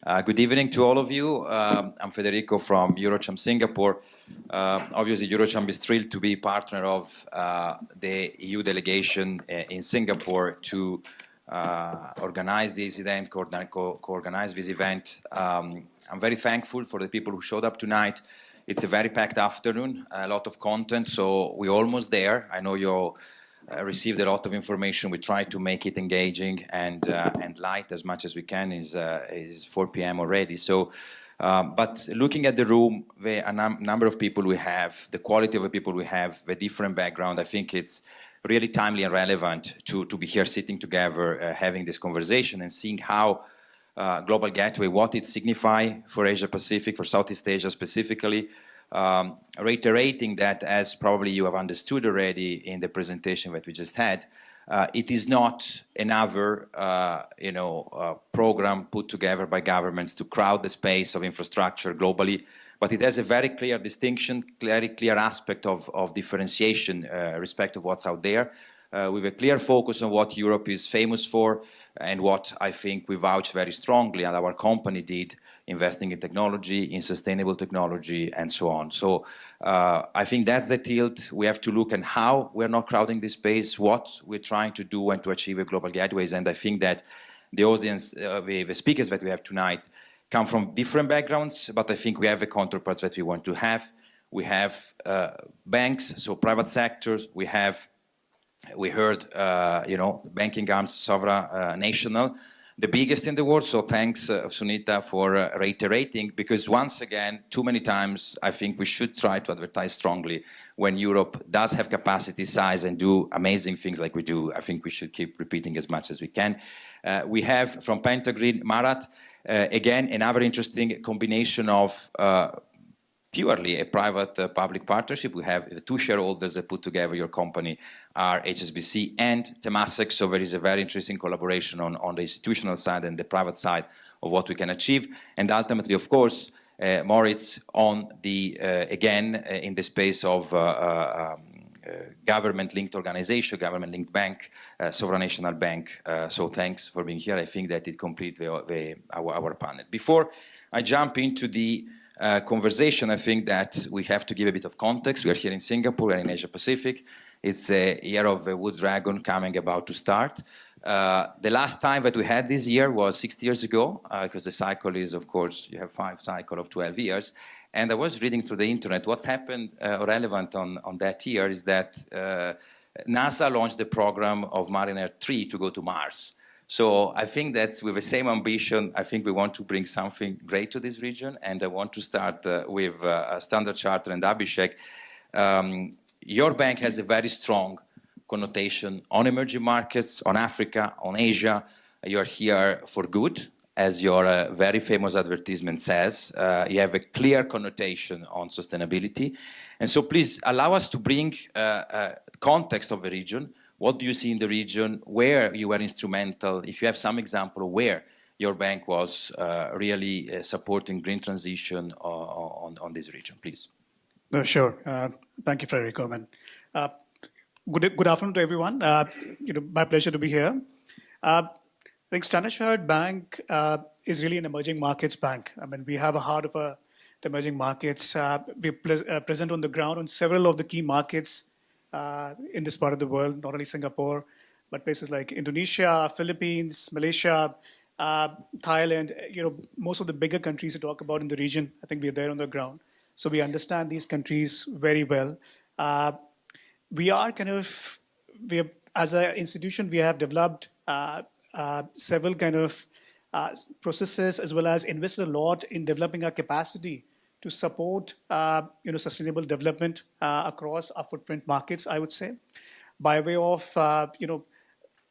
Good evening to all of you. I'm Federico from Eurocham Singapore. Obviously, Eurocham is thrilled to be partner of the EU delegation in Singapore to organize this event, co-organize this event. I'm very thankful for the people who showed up tonight. It's a very packed afternoon, a lot of content, so we're almost there. I know you received a lot of information. We try to make it engaging and light as much as we can. Is 4 p.m. already. So, but looking at the room, the number of people we have, the quality of the people we have, the different background, I think it's really timely and relevant to be here sitting together, having this conversation and seeing how Global Gateway, what it signifies for Asia Pacific, for Southeast Asia specifically. Reiterating that, as probably you have understood already in the presentation that we just had, it is not another program put together by governments to crowd the space of infrastructure globally, but it has a very clear distinction, very clear aspect of differentiation respect of what's out there, with a clear focus on what Europe is famous for and what I think we vouch very strongly, and our company did, investing in technology, in sustainable technology, and so on. So I think that's the tilt. We have to look at how we're not crowding this space, what we're trying to do and to achieve with Global Gateways. And I think that the audience, the speakers that we have tonight come from different backgrounds, but I think we have the counterparts that we want to have. We have banks, so private sectors. We heard, banking arms, Sovra National, the biggest in the world. So thanks, Sunita, for reiterating, because once again, too many times, I think we should try to advertise strongly when Europe does have capacity, size, and do amazing things like we do. I think we should keep repeating as much as we can. We have from Pentagreen, Marat, again, another interesting combination of purely a private-public partnership. We have the two shareholders that put together your company are HSBC and Temasek, so there is a very interesting collaboration on the institutional side and the private side of what we can achieve. And ultimately, of course, Moritz on the, again, in the space of government-linked organization, government-linked bank, Sovereign National Bank. So thanks for being here. I think that it completes our panel. Before I jump into the conversation, I think that we have to give a bit of context. We are here in Singapore and in Asia Pacific. It's a year of the Wood Dragon coming about to start. The last time that we had this year was 6 years ago, because the cycle is, of course, you have 5 cycles of 12 years. And I was reading through the internet. What's happened relevant on that year is that NASA launched the program of Mariner 3 to go to Mars. So I think that's with the same ambition. I think we want to bring something great to this region, and I want to start with Standard Chartered and Abhishek. Your bank has a very strong connotation on emerging markets, on Africa, on Asia. You are here for good, as your very famous advertisement says. You have a clear connotation on sustainability. And so please allow us to bring context of the region. What do you see in the region, where you were instrumental, if you have some example of where your bank was really supporting green transition on this region, please. Sure. Thank you, Federico. Good afternoon to everyone. My pleasure to be here. I think Standard Chartered Bank is really an emerging markets bank. I mean, we have a heart of the emerging markets. We're present on the ground on several of the key markets in this part of the world, not only Singapore, but places like Indonesia, Philippines, Malaysia, Thailand, most of the bigger countries to talk about in the region. I think we're there on the ground. So we understand these countries very well. As an institution, we have developed several kind of processes, as well as invested a lot in developing our capacity to support sustainable development across our footprint markets, I would say, by way of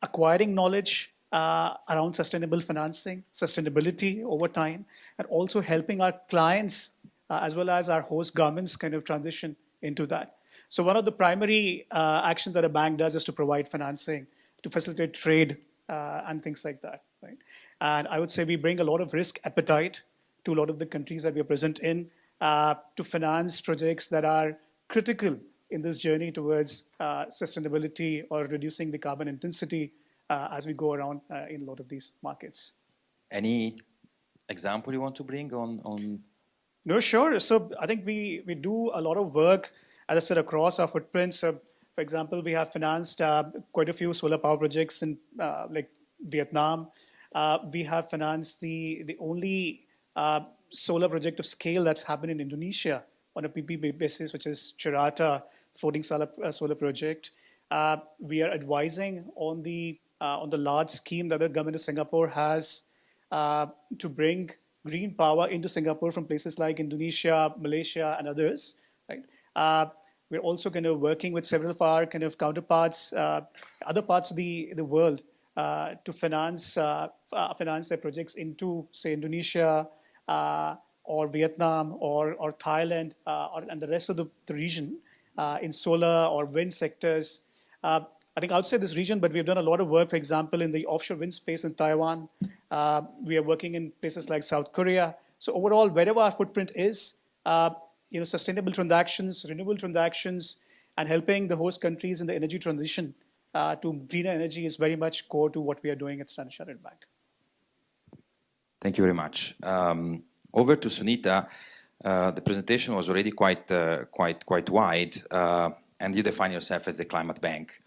acquiring knowledge around sustainable financing, sustainability over time, and also helping our clients as well as our host governments kind of transition into that. So one of the primary actions that a bank does is to provide financing to facilitate trade and things like that, right? And I would say we bring a lot of risk appetite to a lot of the countries that we are present in, to finance projects that are critical in this journey towards sustainability or reducing the carbon intensity as we go around in a lot of these markets. Any example you want to bring on? No, sure. So I think we do a lot of work, as I said, across our footprint. So, for example, we have financed quite a few solar power projects in like Vietnam. We have financed the only solar project of scale that's happened in Indonesia on a PPP basis, which is Cirata floating solar project. We are advising on the large scheme that the government of Singapore has to bring green power into Singapore from places like Indonesia, Malaysia, and others. Right? We're also kind of working with several of our kind of counterparts, other parts of the world, to finance their projects into, say, Indonesia or Vietnam or Thailand and the rest of the region in solar or wind sectors. I think outside this region, but we've done a lot of work, for example, in the offshore wind space in Taiwan. We are working in places like South Korea. So overall, wherever our footprint is, sustainable transactions, renewable transactions, and helping the host countries in the energy transition to greener energy is very much core to what we are doing at Standard Chartered Bank. Thank you very much. Over to Sunita. The presentation was already quite wide, and you define yourself as a climate bank,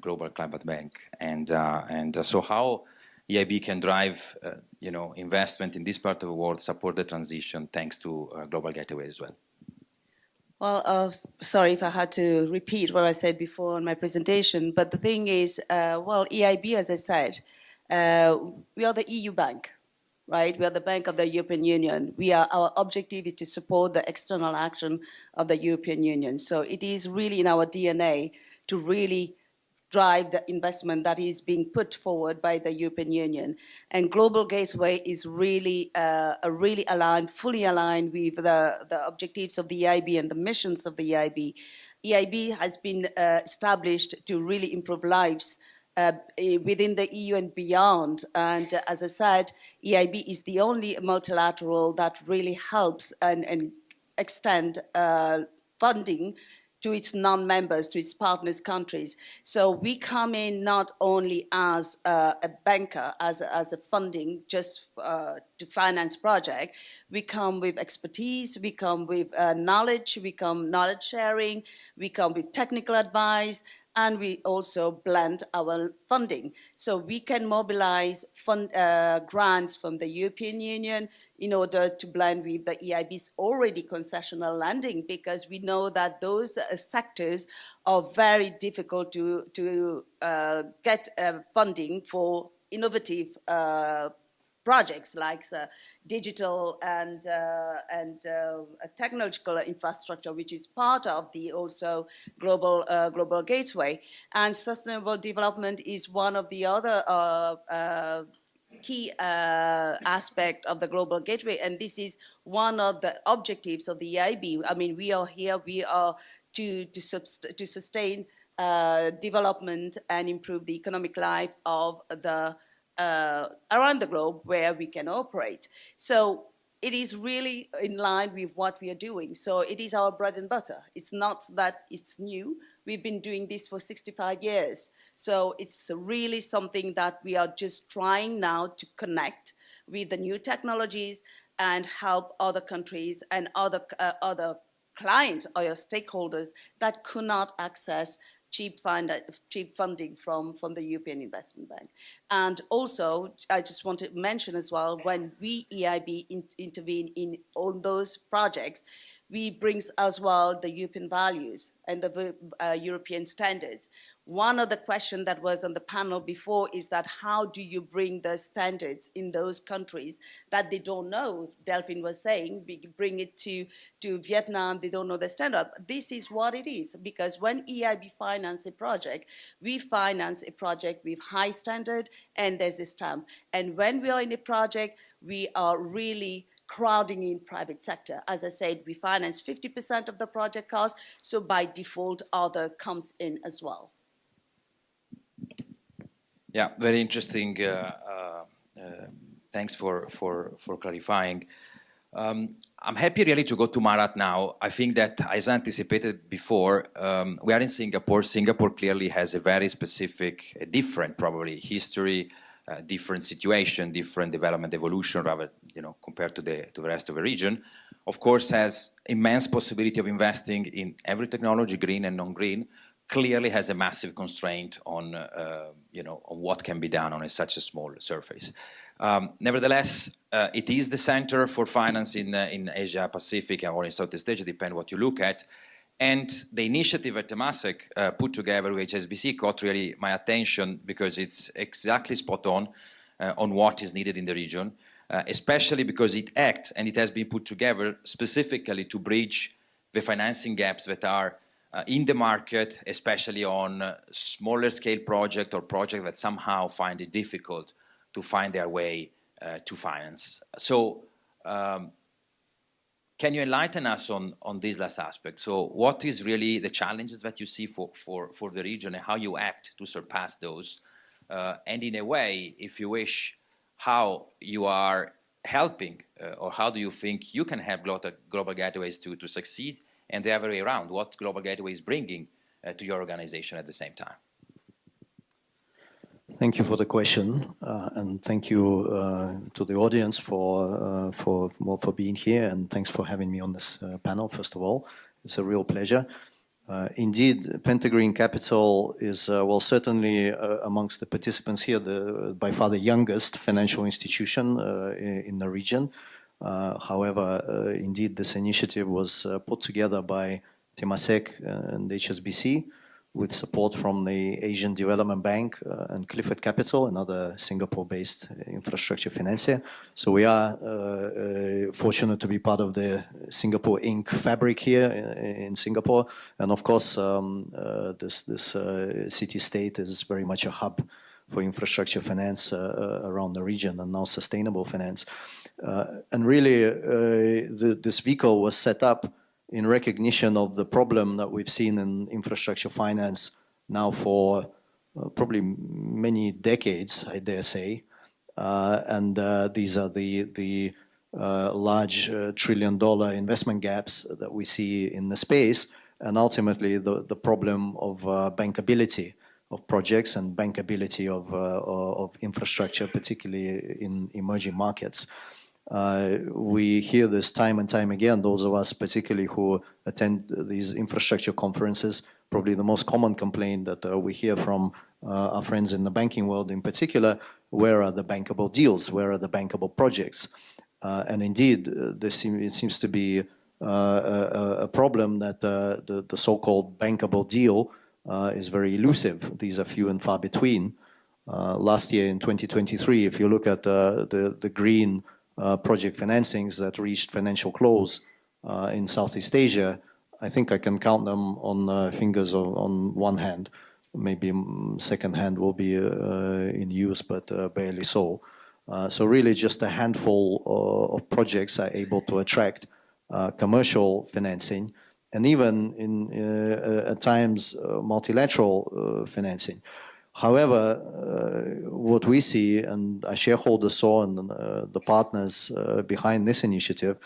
global climate bank, and so how EIB can drive, investment in this part of the world, support the transition, thanks to Global Gateway as well. Well, sorry if I had to repeat what I said before in my presentation, but the thing is, EIB, as I said, we are the EU bank, right? We are the bank of the European Union. Our objective is to support the external action of the European Union. So it is really in our DNA to really drive the investment that is being put forward by the European Union. And Global Gateway is really fully aligned with the objectives of the EIB and the missions of the EIB. EIB has been established to really improve lives within the EU and beyond. And as I said, EIB is the only multilateral that really helps and extend funding to its non-members, to its partners countries. So we come in not only as a banker, as a funding just to finance project. We come with expertise, we come with knowledge, we come knowledge sharing, we come with technical advice, and we also blend our funding. So we can mobilize grants from the European Union in order to blend with the EIB's already concessional lending, because we know that those sectors are very difficult to get funding for innovative projects like digital and technological infrastructure, which is part of the also global gateway. And sustainable development is one of the other key aspect of the global gateway, and this is one of the objectives of the EIB. I mean, we are to sustain development and improve the economic life of the around the globe where we can operate. So it is really in line with what we are doing. So it is our bread and butter. It's not that it's new. We've been doing this for 65 years. So it's really something that we are just trying now to connect with the new technologies and help other countries and other clients or your stakeholders that could not access cheap funding from the European Investment Bank. And also, I just want to mention as well, when we EIB intervene in all those projects, we bring as well the European values and the European standards. One of the questions that was on the panel before is that how do you bring the standards in those countries that they don't know? Delphine was saying, we bring it to Vietnam, they don't know the standard. This is what it is, because when EIB finance a project, we finance a project with high standard and there's a stamp. And when we are in a project, we are really crowding in private sector. As I said, we finance 50% of the project cost, so by default, other comes in as well. Yeah, very interesting. Thanks for clarifying. I'm happy really to go to Marat now. I think that, as anticipated before, we are in Singapore. Singapore clearly has a very specific, different probably, history, different situation, different development evolution, rather, compared to the rest of the region. Of course, has immense possibility of investing in every technology, green and non-green. Clearly has a massive constraint on, on what can be done on such a small surface. Nevertheless, it is the center for finance in Asia Pacific or in Southeast Asia, depending what you look at. And the initiative at Temasek put together with HSBC caught really my attention because it's exactly spot on what is needed in the region, especially because it acts and it has been put together specifically to bridge the financing gaps that are in the market, especially on smaller scale projects or projects that somehow find it difficult to find their way to finance. So can you enlighten us on this last aspect? So what is really the challenges that you see for the region and how you act to surpass those? And in a way, if you wish, how you are helping or how do you think you can help Global Gateways to succeed, and the other way around, what Global Gateway is bringing to your organization at the same time? Thank you for the question, and thank you to the audience for being here, and thanks for having me on this panel. First of all, it's a real pleasure. Indeed, Pentagreen Capital is well, certainly amongst the participants here, by far the youngest financial institution in the region. However, indeed, this initiative was put together by Temasek and HSBC with support from the Asian Development Bank and Clifford Capital, another Singapore-based infrastructure financier. So we are fortunate to be part of the Singapore Inc. fabric here in Singapore. And of course, this city-state is very much a hub for infrastructure finance around the region, and now sustainable finance. And really, this vehicle was set up in recognition of the problem that we've seen in infrastructure finance now for probably many decades, I dare say. And these are the large trillion-dollar investment gaps that we see in the space, and ultimately the problem of bankability of projects and bankability of infrastructure, particularly in emerging markets. We hear this time and time again, those of us particularly who attend these infrastructure conferences. Probably the most common complaint that we hear from our friends in the banking world in particular: where are the bankable deals? Where are the bankable projects? And indeed, it seems to be a problem that the so-called bankable deal is very elusive. These are few and far between. Last year in 2023, if you look at the green project financings that reached financial close in Southeast Asia, I think I can count them on fingers on one hand. Maybe second hand will be in use, but barely so. So really just a handful of projects are able to attract commercial financing, and even at times multilateral financing. However, what we see, and our shareholders saw, and the partners behind this initiative,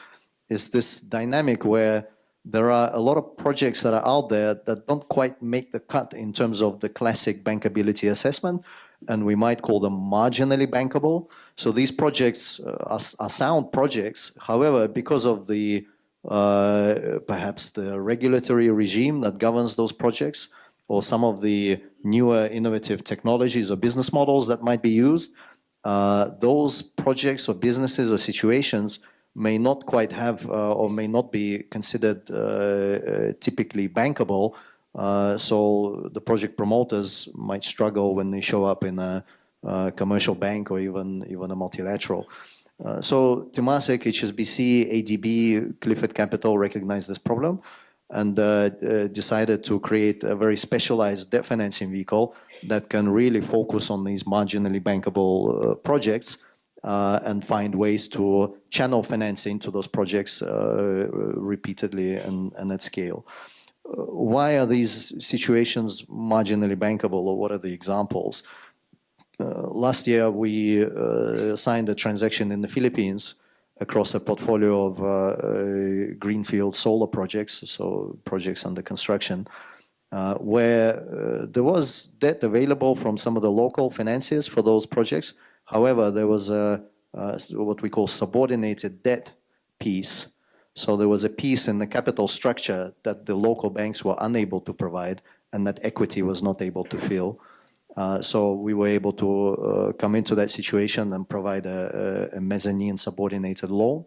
is this dynamic where there are a lot of projects that are out there that don't quite make the cut in terms of the classic bankability assessment, and we might call them marginally bankable. So these projects are sound projects. However, because of the perhaps the regulatory regime that governs those projects, or some of the newer innovative technologies or business models that might be used, those projects or businesses or situations may not quite have or may not be considered typically bankable. So the project promoters might struggle when they show up in a commercial bank or even a multilateral. So Temasek, HSBC, ADB, Clifford Capital recognized this problem and decided to create a very specialized debt financing vehicle that can really focus on these marginally bankable projects and find ways to channel financing to those projects repeatedly and at scale. Why are these situations marginally bankable, or what are the examples? Last year, we signed a transaction in the Philippines across a portfolio of greenfield solar projects, so projects under construction, where there was debt available from some of the local financiers for those projects, However, there was what we call subordinated debt piece. So there was a piece in the capital structure that the local banks were unable to provide and that equity was not able to fill. So we were able to come into that situation and provide a mezzanine subordinated loan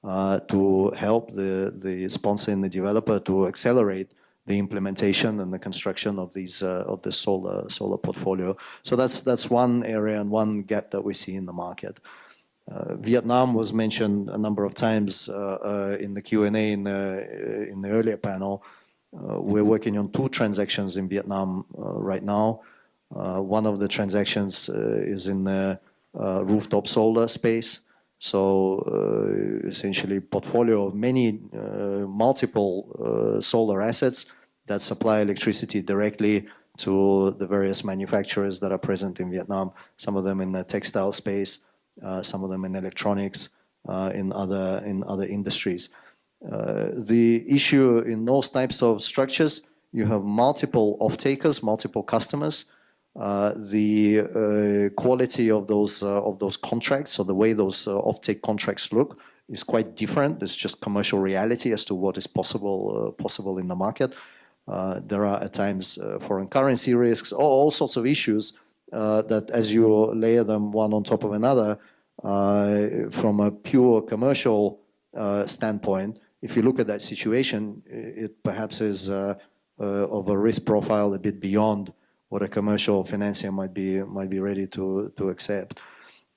to help the sponsor and the developer to accelerate the implementation and the construction of these of the solar portfolio. So that's one area and one gap that we see in the market. Vietnam was mentioned a number of times in the Q&A in the earlier panel. We're working on 2 transactions in Vietnam right now. One of the transactions is in the rooftop solar space. So essentially portfolio of many multiple solar assets that supply electricity directly to the various manufacturers that are present in Vietnam, some of them in the textile space, some of them in electronics, in other industries. The issue in those types of structures, you have multiple off-takers, multiple customers. The quality of those contracts, or the way those off-take contracts look, is quite different. There's just commercial reality as to what is possible in the market. There are at times foreign currency risks, all sorts of issues that, as you layer them one on top of another, from a pure commercial standpoint, if you look at that situation, it perhaps is of a risk profile a bit beyond what a commercial financier might be ready to accept.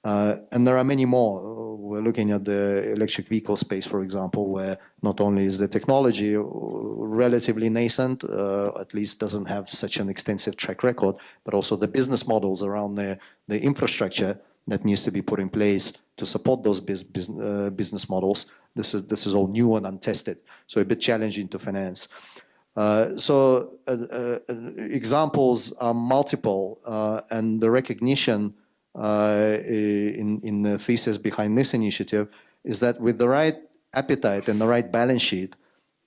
And there are many more. We're looking at the electric vehicle space, for example, where not only is the technology relatively nascent, at least doesn't have such an extensive track record, but also the business models around the infrastructure that needs to be put in place to support those business models. This is all new and untested, so a bit challenging to finance. Examples are multiple, and the recognition in the thesis behind this initiative is that with the right appetite and the right balance sheet,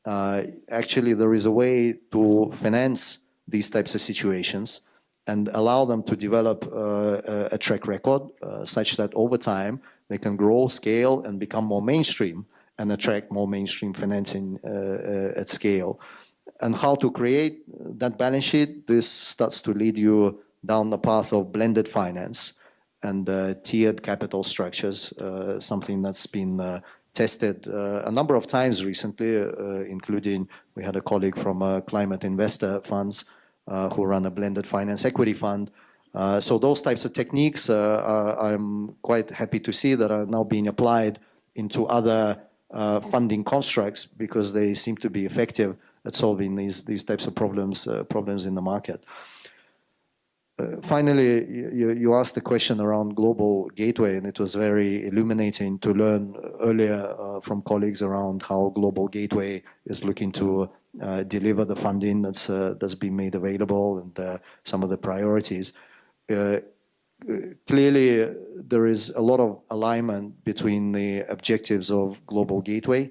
actually there is a way to finance these types of situations and allow them to develop a track record such that over time they can grow, scale, and become more mainstream and attract more mainstream financing at scale. And how to create that balance sheet, this starts to lead you down the path of blended finance and tiered capital structures, something that's been tested a number of times recently, including we had a colleague from Climate Investor Funds who run a blended finance equity fund. So those types of techniques I'm quite happy to see that are now being applied into other funding constructs because they seem to be effective at solving these types of problems in the market. Finally, you asked a question around Global Gateway, and it was very illuminating to learn earlier from colleagues around how Global Gateway is looking to deliver the funding that's been made available and some of the priorities. Clearly, there is a lot of alignment between the objectives of Global Gateway,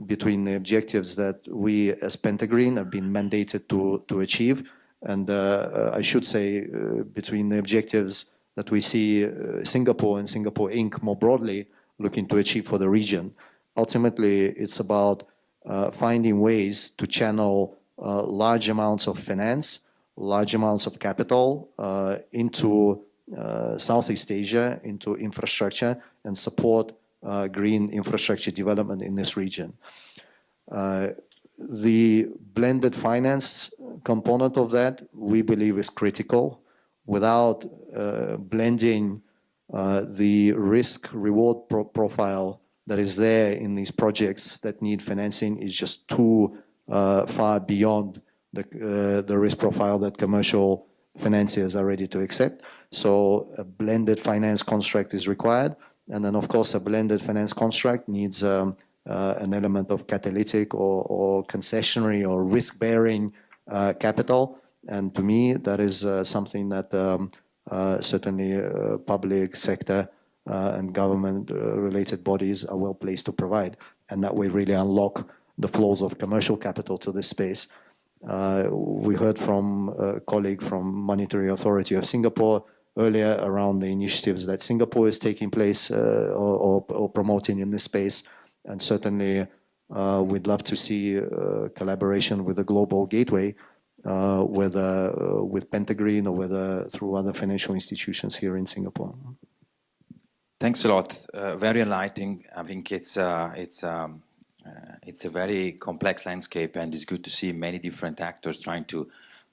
between the objectives that we as Pentagreen have been mandated to achieve, and I should say between the objectives that we see Singapore and Singapore Inc. more broadly looking to achieve for the region. Ultimately, it's about finding ways to channel large amounts of finance, large amounts of capital into Southeast Asia, into infrastructure, and support green infrastructure development in this region. The blended finance component of that, we believe, is critical. Without blending the risk-reward profile that is there in these projects that need financing is just too far beyond the risk profile that commercial financiers are ready to accept. So a blended finance construct is required. And then, of course, a blended finance construct needs an element of catalytic or concessionary or risk-bearing capital. And to me, that is something that certainly public sector and government-related bodies are well placed to provide. And that way really unlock the flows of commercial capital to this space. We heard from a colleague from Monetary Authority of Singapore earlier around the initiatives that Singapore is taking place or promoting in this space. And certainly we'd love to see collaboration with the Global Gateway, whether with Pentagreen or whether through other financial institutions here in Singapore. Thanks a lot. Very enlightening. I think it's a very complex landscape, and it's good to see many different actors trying to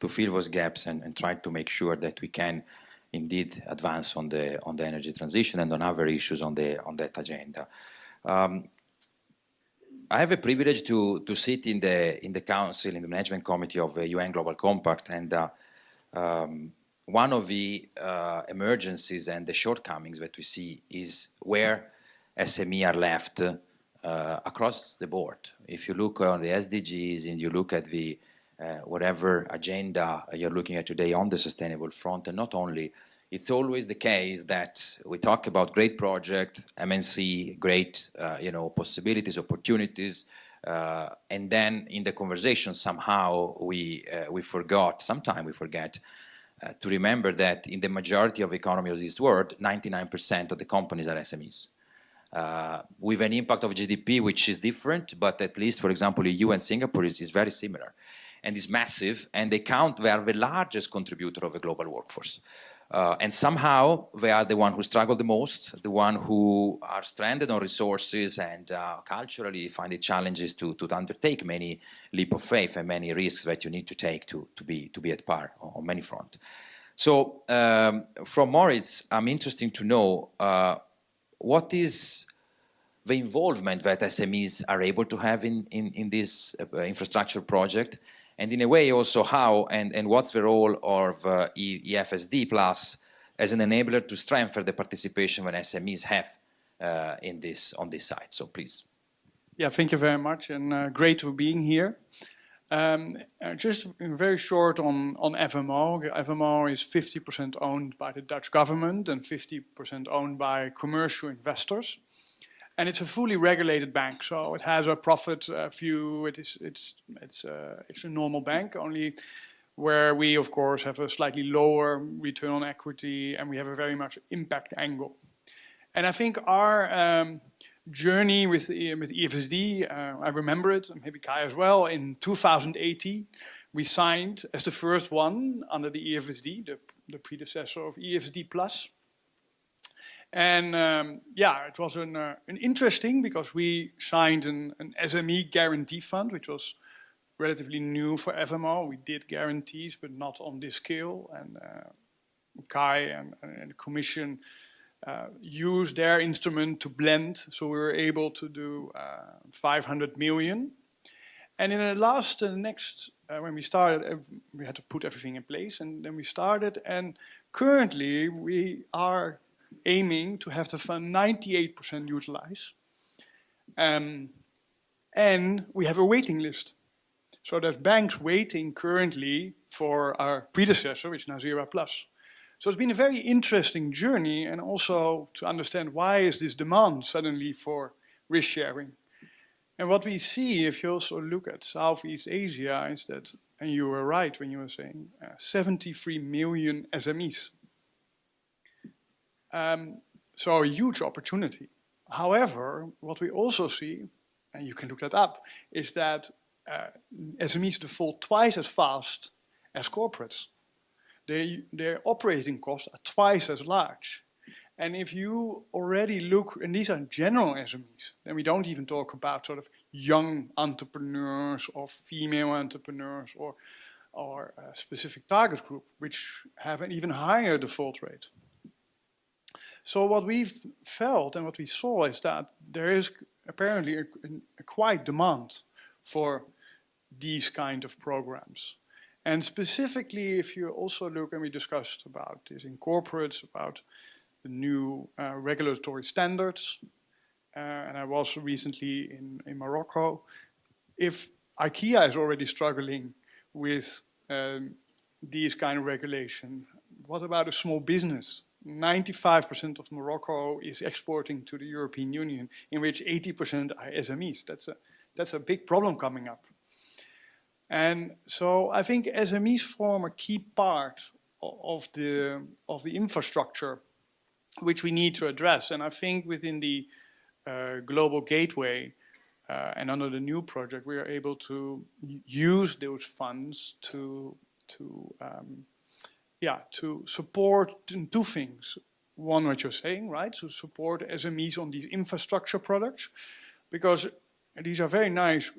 fill those gaps and try to make sure that we can indeed advance on the energy transition and on other issues on that agenda. I have a privilege to sit in the council, in the management committee of the UN Global Compact, and one of the emergencies and the shortcomings that we see is where SME are left across the board. If you look on the SDGs and you look at the whatever agenda you're looking at today on the sustainable front, and not only, it's always the case that we talk about great project, MNC, great possibilities, opportunities, and then in the conversation somehow we forget to remember that in the majority of economies of this world, 99% of the companies are SMEs. With an impact of GDP which is different, but at least, for example, EU and Singapore is very similar and is massive, and they are the largest contributor of the global workforce. And somehow they are the one who struggle the most, the one who are stranded on resources and culturally find it challenges to undertake many leap of faith and many risks that you need to take to be at par on many fronts. So from Moritz, I'm interested to know what is the involvement that SMEs are able to have in this infrastructure project, and in a way also how and what's the role of EFSD Plus as an enabler to strengthen the participation that SMEs have on this side. So please. Yeah, thank you very much, and great for being here. Just very short on FMO. FMO is 50% owned by the Dutch government and 50% owned by commercial investors. And it's a fully regulated bank, so it has a profit view. It's a normal bank, only where we, of course, have a slightly lower return on equity, and we have a very much impact angle. And I think our journey with EFSD, I remember it, and maybe Kai as well, in 2018, we signed as the first one under the EFSD, the predecessor of EFSD Plus. And yeah, it was an interesting, because we signed an SME guarantee fund, which was relatively new for FMO. We did guarantees, but not on this scale. And Kai and the Commission used their instrument to blend, so we were able to do 500 million. And in the next, when we started, we had to put everything in place, and then we started. And currently, we are aiming to have the fund 98% utilized. And we have a waiting list. So there's banks waiting currently for our predecessor, which is Nazira Plus. So it's been a very interesting journey, and also to understand why is this demand suddenly for risk sharing. And what we see, if you also look at Southeast Asia, is that, and you were right when you were saying, 73 million SMEs. So a huge opportunity. However, what we also see, and you can look that up, is that SMEs default twice as fast as corporates. Their operating costs are twice as large. And if you already look, and these are general SMEs, then we don't even talk about sort of young entrepreneurs or female entrepreneurs or a specific target group, which have an even higher default rate. So what we've felt and what we saw is that there is apparently a quite demand for these kind of programs. And specifically, if you also look, and we discussed about this in corporates, about the new regulatory standards, and I was recently in Morocco. If IKEA is already struggling with these kind of regulation, what about a small business? 95% of Morocco is exporting to the European Union, in which 80% are SMEs. That's a big problem coming up. And so I think SMEs form a key part the infrastructure which we need to address. And I think within the Global Gateway and under the new project, we are able to use those funds to support two things. One, what you're saying, right? To support SMEs on these infrastructure products, because these are very nice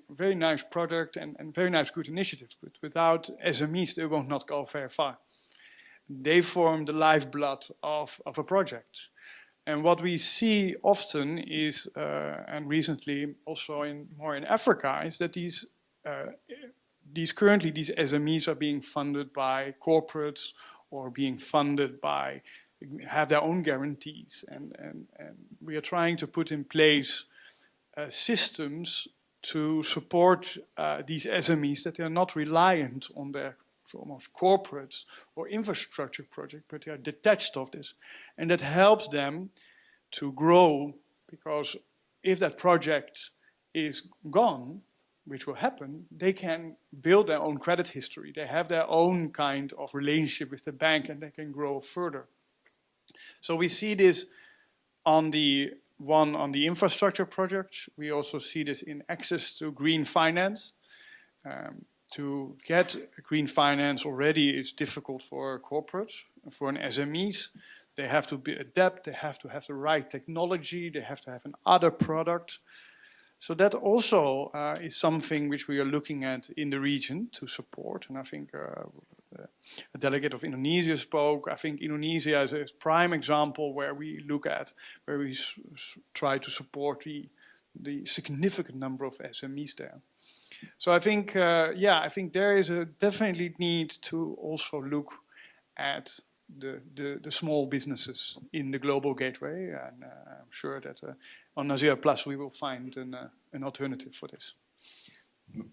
product and very nice, good initiatives. But without SMEs, they will not go very far. They form the lifeblood of a project. And what we see often is, and recently also more in Africa, is that these SMEs are being funded by corporates or being funded by, have their own guarantees. And we are trying to put in place systems to support these SMEs, that they are not reliant on their almost corporates or infrastructure project, but they are detached of this. And that helps them to grow, because if that project is gone, which will happen, they can build their own credit history. They have their own kind of relationship with the bank, and they can grow further. So we see this on the infrastructure project. We also see this in access to green finance. To get green finance already is difficult for corporates. For an SMEs, they have to adapt, they have to have the right technology, they have to have another product. So that also is something which we are looking at in the region to support. And I think a delegate of Indonesia spoke. I think Indonesia is a prime example where we look at, where we try to support the significant number of SMEs there. So I think, I think there is a definitely need to also look at the small businesses in the Global Gateway, and I'm sure that on Nasir Plus we will find an alternative for this.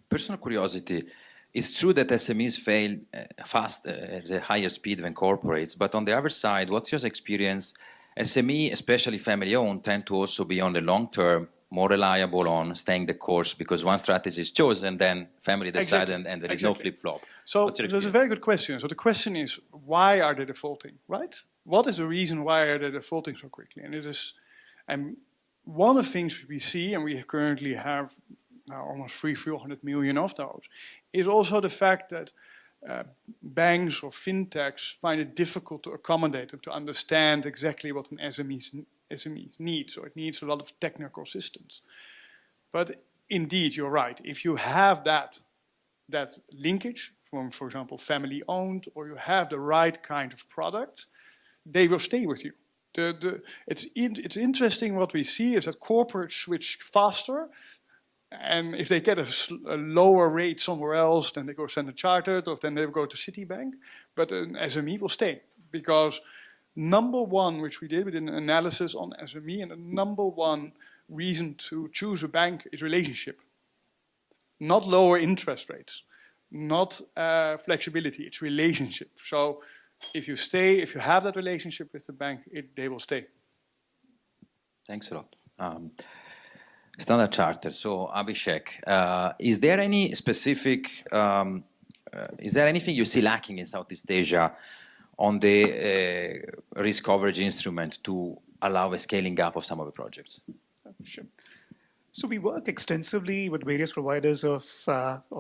Personal curiosity, it's true that SMEs fail fast at a higher speed than corporates, but on the other side, what's your experience? SME, especially family-owned, tend to also be on the long term more reliable on staying the course, because one strategy is chosen, then family decide, and there is no flip-flop. So that's a very good question. So the question is, why are they defaulting, right? What is the reason why are they defaulting so quickly? And one of the things we see, and we currently have now almost 300 million of those, is also the fact that banks or fintechs find it difficult to accommodate them, to understand exactly what an SME needs. So it needs a lot of technical assistance. But indeed, you're right. If you have that linkage from, for example, family-owned, or you have the right kind of product, they will stay with you. It's interesting what we see is that corporates switch faster, and if they get a lower rate somewhere else, then they go Standard Chartered, or then they go to Citibank. But an SME will stay, because number one, which we did, we did an analysis on SME, and the number one reason to choose a bank is relationship. Not lower interest rates, not flexibility, it's relationship. So if you stay, if you have that relationship with the bank, they will stay. Thanks a lot. Standard Chartered. So Abhishek, is there any specific, is there anything you see lacking in Southeast Asia on the risk coverage instrument to allow a scaling up of some of the projects? Sure. So we work extensively with various providers of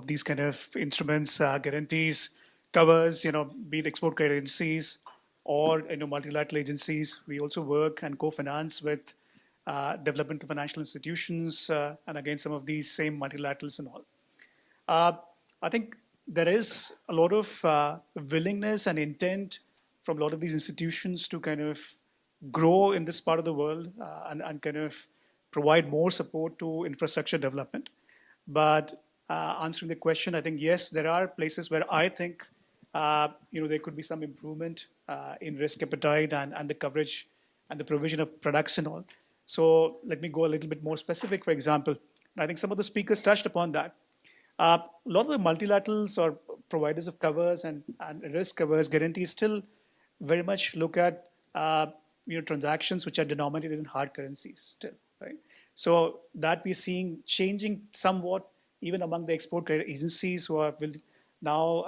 these kind of instruments, guarantees, covers, be it export credit agencies or multilateral agencies. We also work and co-finance with developmental financial institutions and again some of these same multilaterals and all. I think there is a lot of willingness and intent from a lot of these institutions to kind of grow in this part of the world and kind of provide more support to infrastructure development. But answering the question, I think, yes, there are places where I think, there could be some improvement in risk appetite and the coverage and the provision of products and all. So let me go a little bit more specific, for example. I think some of the speakers touched upon that. A lot of the multilaterals or providers of covers and risk covers, guarantees still very much look at transactions which are denominated in hard currencies still, right? So that we're seeing changing somewhat even among the export credit agencies who are now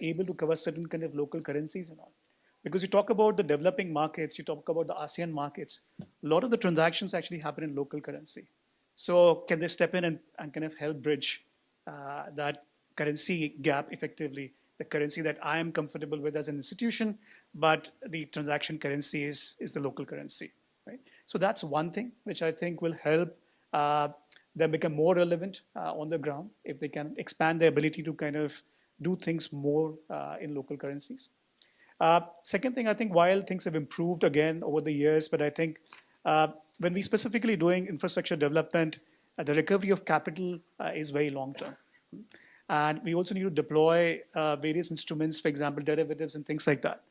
able to cover certain kind of local currencies and all. Because you talk about the developing markets, you talk about the ASEAN markets, a lot of the transactions actually happen in local currency. So can they step in and kind of help bridge that currency gap effectively, the currency that I am comfortable with as an institution, but the transaction currency is the local currency, right? So that's one thing which I think will help them become more relevant on the ground if they can expand their ability to kind of do things more in local currencies. Second thing, I think while things have improved again over the years, but I think when we specifically doing infrastructure development, the recovery of capital is very long term. And we also need to deploy various instruments, for example, derivatives and things like that.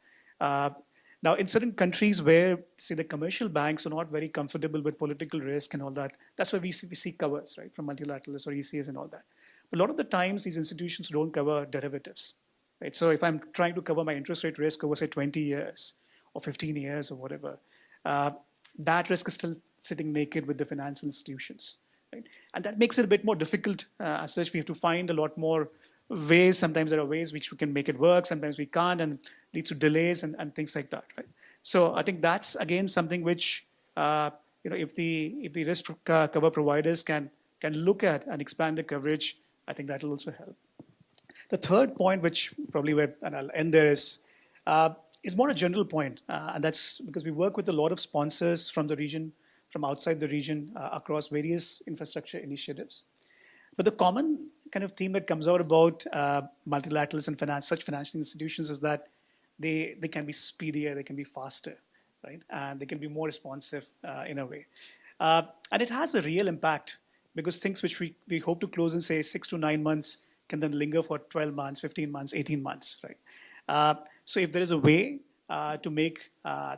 Now, in certain countries where, say, the commercial banks are not very comfortable with political risk and all that, that's why we see covers, right, from multilateralists or ECAs and all that. But a lot of the times, these institutions don't cover derivatives, right? So if I'm trying to cover my interest rate risk over, say, 20 years or 15 years or whatever, that risk is still sitting naked with the financial institutions, right? And that makes it a bit more difficult. As such, we have to find a lot more ways. Sometimes there are ways which we can make it work. Sometimes we can't, and leads to delays and things like that, right? So I think that's again something which if the risk cover providers can look at and expand the coverage, I think that will also help. The third point, which probably and I'll end there, is more a general point, and that's because we work with a lot of sponsors from the region, from outside the region, across various infrastructure initiatives. But the common kind of theme that comes out about multilaterals and such financial institutions is that they can be speedier, they can be faster, right? And they can be more responsive in a way. And it has a real impact because things which we hope to close in, say, 6 to 9 months can then linger for 12 months, 15 months, 18 months, right? So if there is a way to make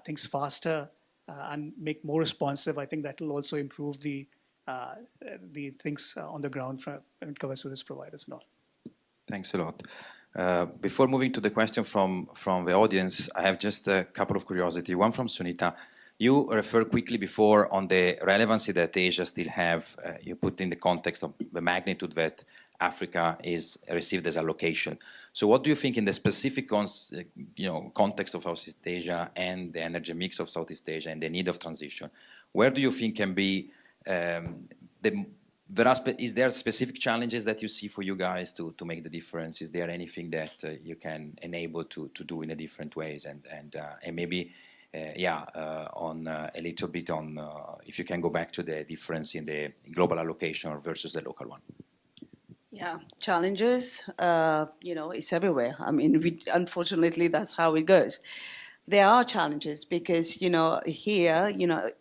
things faster and make more responsive, I think that will also improve the things on the ground when it covers service providers and all. Thanks a lot. Before moving to the question from the audience, I have just a couple of curiosity. One from Sunita. You referred quickly before on the relevancy that Asia still have. You put in the context of the magnitude that Africa is received as allocation. So what do you think in the specific context of Southeast Asia and the energy mix of Southeast Asia and the need of transition? Where do you think can be is there specific challenges that you see for you guys to make the difference? Is there anything that you can enable to do in a different ways? And maybe, on a little bit on if you can go back to the difference in the global allocation versus the local one. Yeah, challenges, it's everywhere. I mean, unfortunately, that's how it goes. There are challenges because, here,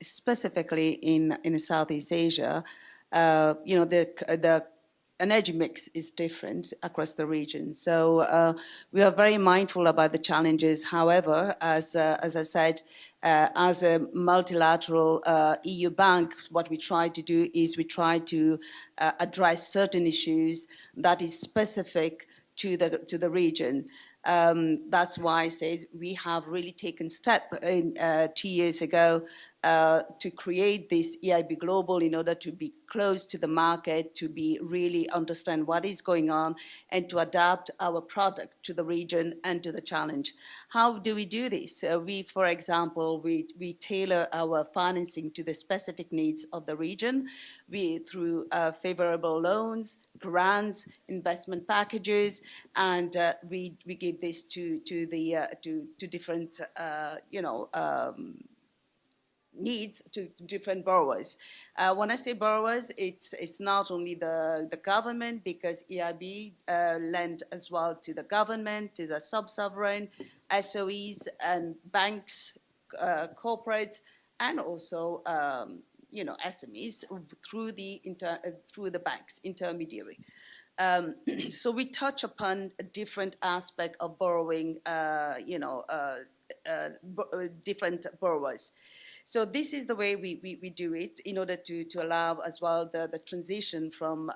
specifically in Southeast Asia, the energy mix is different across the region. So we are very mindful about the challenges. However, as I said, as a multilateral EU bank, what we try to do is we try to address certain issues that is specific to the region. That's why I said we have really taken step 2 years ago to create this EIB Global in order to be close to the market, to be really understand what is going on, and to adapt our product to the region and to the challenge. How do we do this? For example, we tailor our financing to the specific needs of the region. Through favorable loans, grants, investment packages, and we give this to different needs to different borrowers. When I say borrowers, it's not only the government, because EIB lend as well to the government, to the sub-sovereign, SOEs and banks, corporate, and also SMEs through the banks intermediary. So we touch upon a different aspect of borrowing, different borrowers. So this is the way we do it in order to allow as well the transition from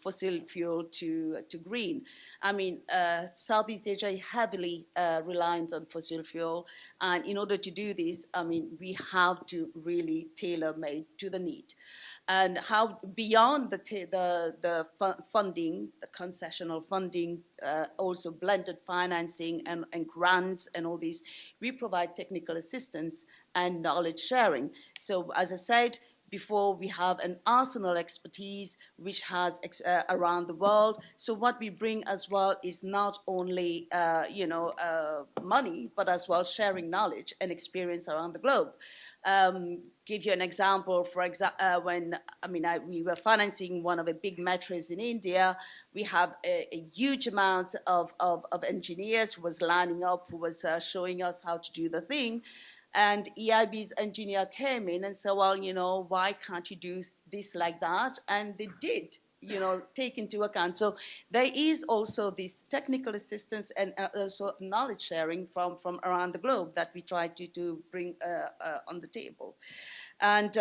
fossil fuel to green. I mean, Southeast Asia is heavily reliant on fossil fuel, and in order to do this, I mean, we have to really tailor-made to the need. And how beyond the funding, the concessional funding, also blended financing and grants and all these. We provide technical assistance and knowledge sharing. So as I said before, we have an arsenal expertise which has around the world. So what we bring as well is not only money, but as well sharing knowledge and experience around the globe. Give you an example. We were financing one of the big metros in India. We have a huge amount of engineers who was lining up, who was showing us how to do the thing. And EIB's engineer came in and said, well, why can't you do this like that? And they did, take into account. So there is also this technical assistance and also knowledge sharing from around the globe that we try to bring on the table. And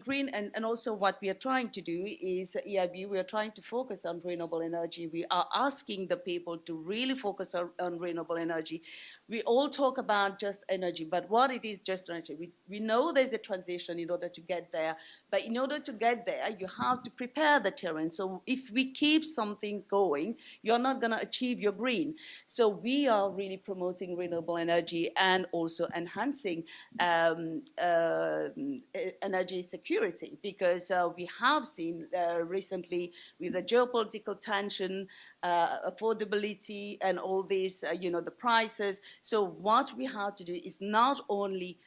green, and also what we are trying to do is EIB, we are trying to focus on renewable energy. We are asking the people to really focus on renewable energy. We all talk about just energy, but what it is just energy. We know there's a transition in order to get there, but in order to get there, you have to prepare the terrain. So if we keep something going, you're not going to achieve your green. So we are really promoting renewable energy and also enhancing energy security, because we have seen recently with the geopolitical tension, affordability and all this, the prices. So what we have to do is not only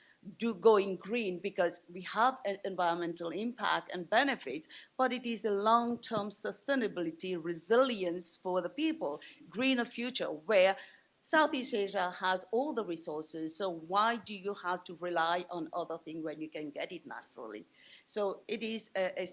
going green because we have an environmental impact and benefits, but it is a long-term sustainability, resilience for the people, greener future where Southeast Asia has all the resources, so why do you have to rely on other things when you can get it naturally? So it is a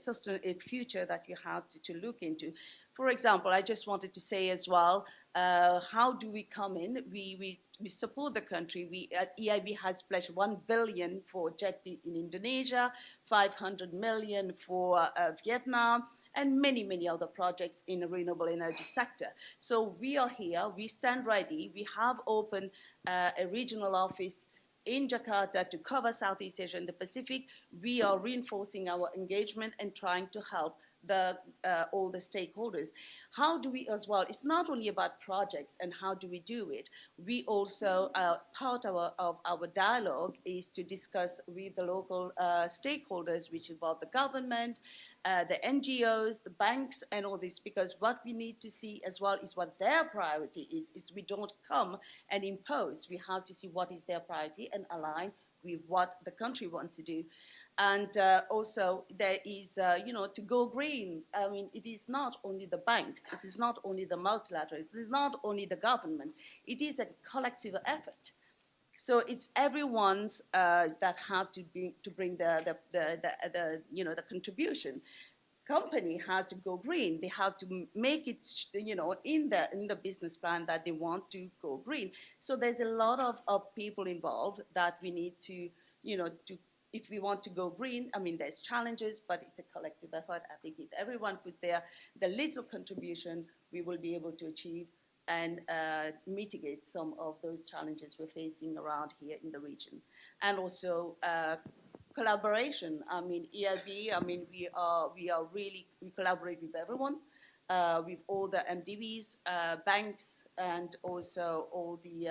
future that you have to look into. For example, I just wanted to say as well, how do we come in? We support the country. EIB has pledged 1 billion for JETP in Indonesia, 500 million for Vietnam, and many, many other projects in the renewable energy sector. So we are here, we stand ready. We have opened a regional office in Jakarta to cover Southeast Asia and the Pacific. We are reinforcing our engagement and trying to help all the stakeholders. How do we as well, it's not only about projects and how do we do it, we also, part of our dialogue is to discuss with the local stakeholders, which involve the government, the NGOs, the banks, and all this, because what we need to see as well is what their priority is we don't come and impose. We have to see what is their priority and align with what the country wants to do. And also there is, to go green. I mean, it is not only the banks, it is not only the multilaterals, it is not only the government, it is a collective effort. So it's everyone's that have to bring the contribution. Company has to go green. They have to make it, in the business plan that they want to go green. So there's a lot of people involved that we need to, if we want to go green. I mean, there's challenges, but it's a collective effort. I think if everyone put the little contribution, we will be able to achieve and mitigate some of those challenges we're facing around here in the region. And also collaboration. I mean, EIB, we collaborate with everyone, with all the MDBs, banks, and also all the,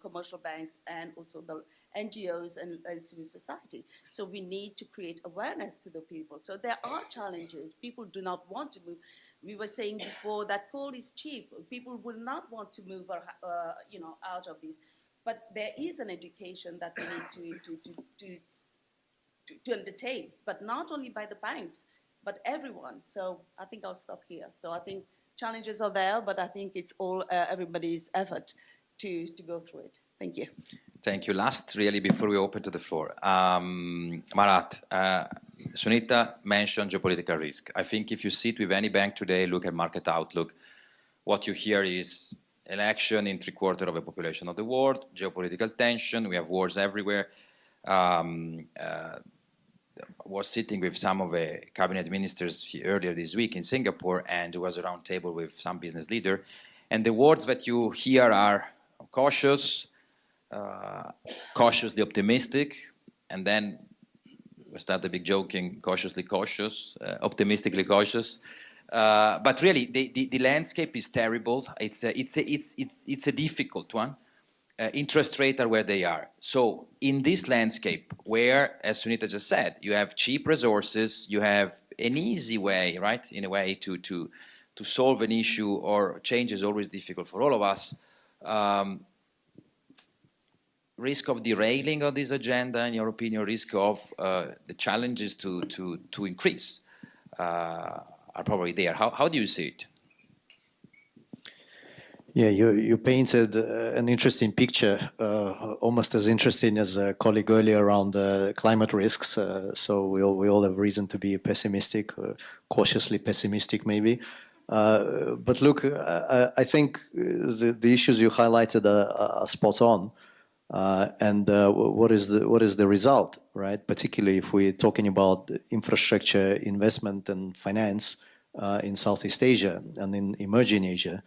commercial banks, and also the NGOs and civil society. So we need to create awareness to the people. So there are challenges. People do not want to move. We were saying before that coal is cheap. People will not want to move, out of this. But there is an education that we need to undertake, but not only by the banks, but everyone. So I think I'll stop here. So I think challenges are there, but I think it's all everybody's effort to go through it. Thank you. Thank you. Last, really, before we open to the floor. Marat, Sunita mentioned geopolitical risk. I think if you sit with any bank today, look at market outlook, what you hear is election in 3/4 of the population of the world, geopolitical tension, we have wars everywhere. Was sitting with some of the cabinet ministers earlier this week in Singapore, and there was a round table with some business leader. And the words that you hear are cautious, cautiously optimistic, and then we start the big joking, cautiously cautious, optimistically cautious. But really, the landscape is terrible. It's a difficult one. Interest rates are where they are. So in this landscape, where, as Sunita just said, you have cheap resources, you have an easy way, right, in a way to solve an issue, or change is always difficult for all of us. Risk of derailing of this agenda, in your opinion, risk of the challenges to increase are probably there. How do you see it? Yeah, you painted an interesting picture, almost as interesting as a colleague earlier around climate risks. So we all have reason to be pessimistic, cautiously pessimistic maybe. But look, I think the issues you highlighted are spot on. And what is the result, right? Particularly if we're talking about infrastructure, investment, and finance in Southeast Asia and in emerging Asia.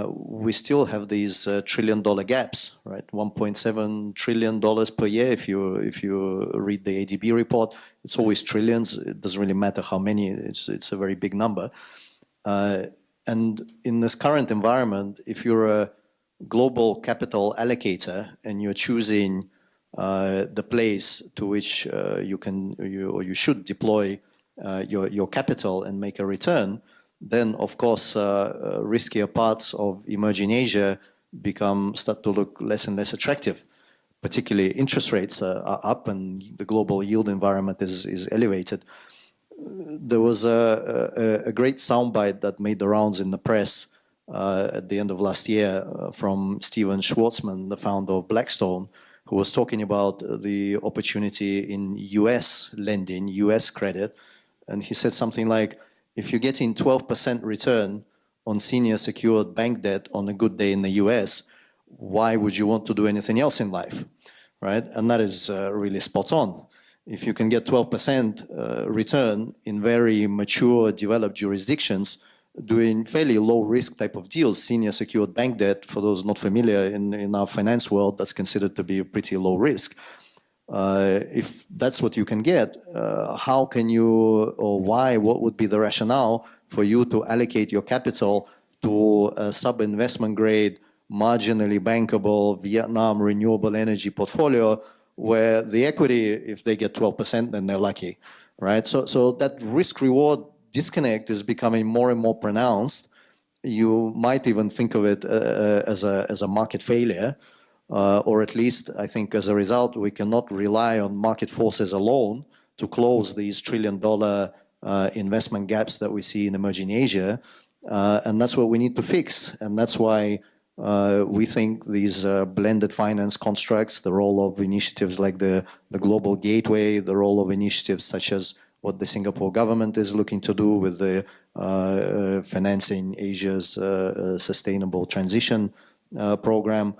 We still have these trillion-dollar gaps, right? $1.7 trillion per year. If you read the ADB report, it's always trillions. It doesn't really matter how many. It's a very big number. And in this current environment, if you're a global capital allocator and you're choosing the place to which you should deploy your capital and make a return, then of course riskier parts of emerging Asia start to look less and less attractive. Particularly interest rates are up and the global yield environment is elevated. There was a great soundbite that made the rounds in the press at the end of last year from Steven Schwartzman, the founder of Blackstone, who was talking about the opportunity in US lending, US credit. And he said something like, if you're getting 12% return on senior secured bank debt on a good day in the US, why would you want to do anything else in life, right? And that is really spot on. If you can get 12% return in very mature, developed jurisdictions, doing fairly low risk type of deals, senior secured bank debt, for those not familiar in our finance world, that's considered to be a pretty low risk. If that's what you can get, how can you, or why, what would be the rationale for you to allocate your capital to a sub-investment grade, marginally bankable Vietnam renewable energy portfolio where the equity, if they get 12%, then they're lucky, right? So that risk-reward disconnect is becoming more and more pronounced. You might even think of it as a market failure. Or at least, I think, as a result, we cannot rely on market forces alone to close these trillion-dollar investment gaps that we see in emerging Asia. And that's what we need to fix. And that's why we think these blended finance constructs, the role of initiatives like the Global Gateway, the role of initiatives such as what the Singapore government is looking to do with the financing Asia's sustainable transition program,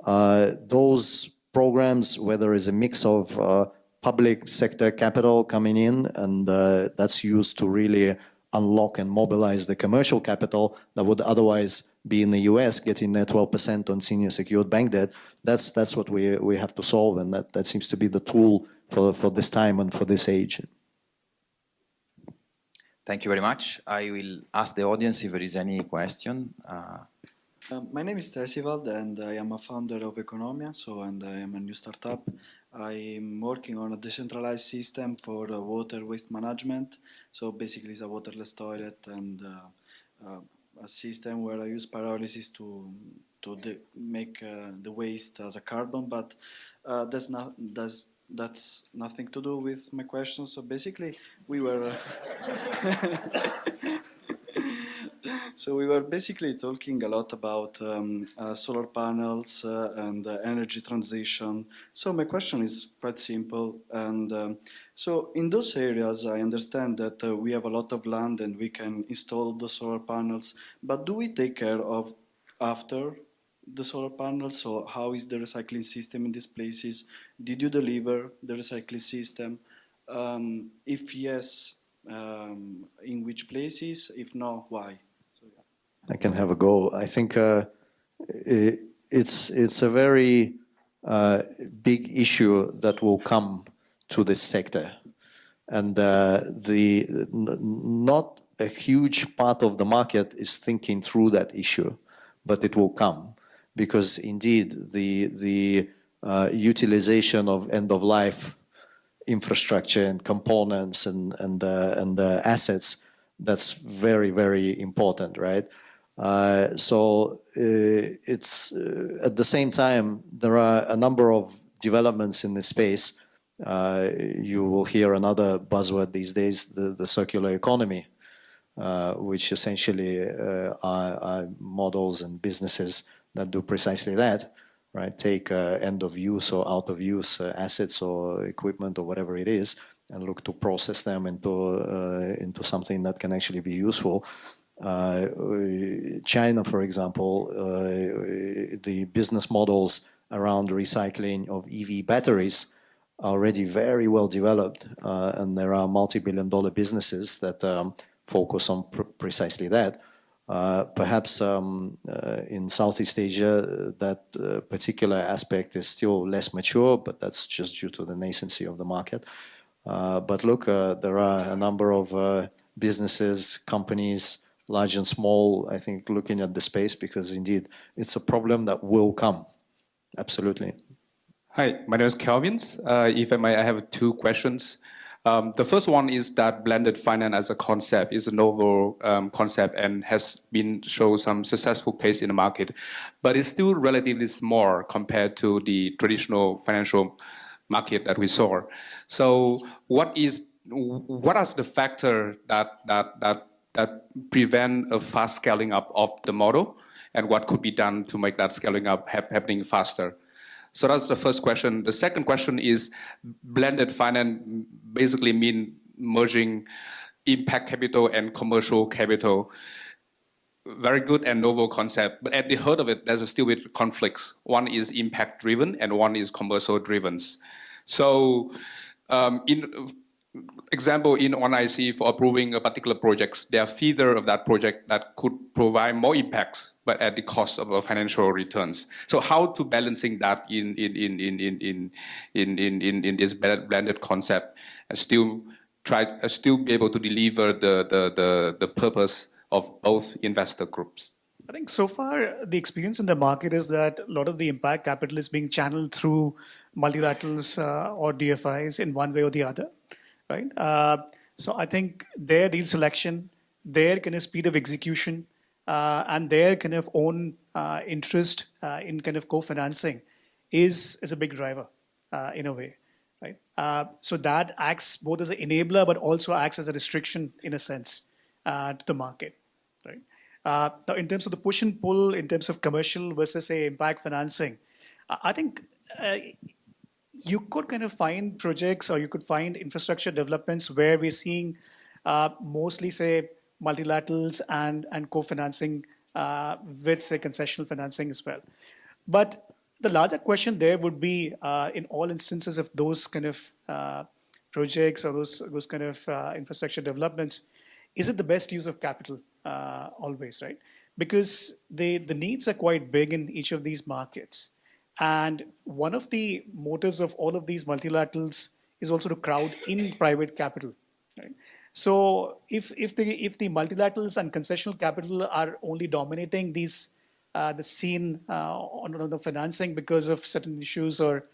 those programs, whether it's a mix of public sector capital coming in and that's used to really unlock and mobilize the commercial capital that would otherwise be in the US getting their 12% on senior secured bank debt, that's what we have to solve, and that seems to be the tool for this time and for this age. Thank you very much. I will ask the audience if there is any question. My name is Tesivald and I am a founder of Economia, and I am a new startup. I'm working on a decentralized system for water waste management. So basically it's a waterless toilet and a system where I use pyrolysis to make the waste as a carbon, but that's nothing to do with my question. So basically we were so we were basically talking a lot about solar panels and energy transition. So my question is quite simple. And so in those areas, I understand that we have a lot of land and we can install the solar panels. But do we take care of after the solar panels? So how is the recycling system in these places? Did you deliver the recycling system? If yes, in which places? If no, why? I can have a go. I think it's a very big issue that will come to this sector, and not a huge part of the market is thinking through that issue, but it will come because indeed the utilization of end-of-life infrastructure and components and assets, that's very, very important, right? It's at the same time, there are a number of developments in this space. You will hear another buzzword these days, the circular economy, which essentially are models and businesses that do precisely that, right? Take end of use or out of use assets or equipment or whatever it is, and look to process them into something that can actually be useful. China, for example, the business models around recycling of EV batteries are already very well developed, and there are multi-billion-dollar businesses that focus on precisely that. Perhaps in Southeast Asia, that particular aspect is still less mature, but that's just due to the nascency of the market. But look, there are a number of businesses, companies, large and small, I think, looking at the space because indeed it's a problem that will come. Absolutely. Hi, my name is Kelvin. If I may, I have two questions. The first one is that blended finance as a concept is a novel concept and has been shown some successful case in the market, but it's still relatively small compared to the traditional financial market that we saw. So what are the factors that prevent a fast scaling up of the model, and what could be done to make that scaling up happening faster? So that's the first question. The second question is blended finance basically mean merging impact capital and commercial capital. Very good and novel concept, but at the heart of it, there's still bit conflicts. One is impact driven and one is commercial driven. So example, in OneIC for approving a particular project, there are feeder of that project that could provide more impacts, but at the cost of financial returns. So how to balancing that in this blended concept and still be able to deliver the purpose of both investor groups? I think so far the experience in the market is that a lot of the impact capital is being channeled through multilaterals or DFIs in one way or the other. Right? So I think their deal selection, their kind of speed of execution, and their kind of own interest in kind of co-financing is a big driver in a way. Right? So that acts both as an enabler, but also acts as a restriction in a sense to the market. Right? Now, in terms of the push and pull, in terms of commercial versus say impact financing, I think you could kind of find projects or you could find infrastructure developments where we're seeing mostly say multilaterals and co-financing with say concessional financing as well. But the larger question there would be in all instances of those kind of projects or those kind of infrastructure developments, is it the best use of capital always, right? Because the needs are quite big in each of these markets. And one of the motives of all of these multilaterals is also to crowd in private capital. Right? So if the multilaterals and concessional capital are only dominating these the scene on the financing because of certain issues or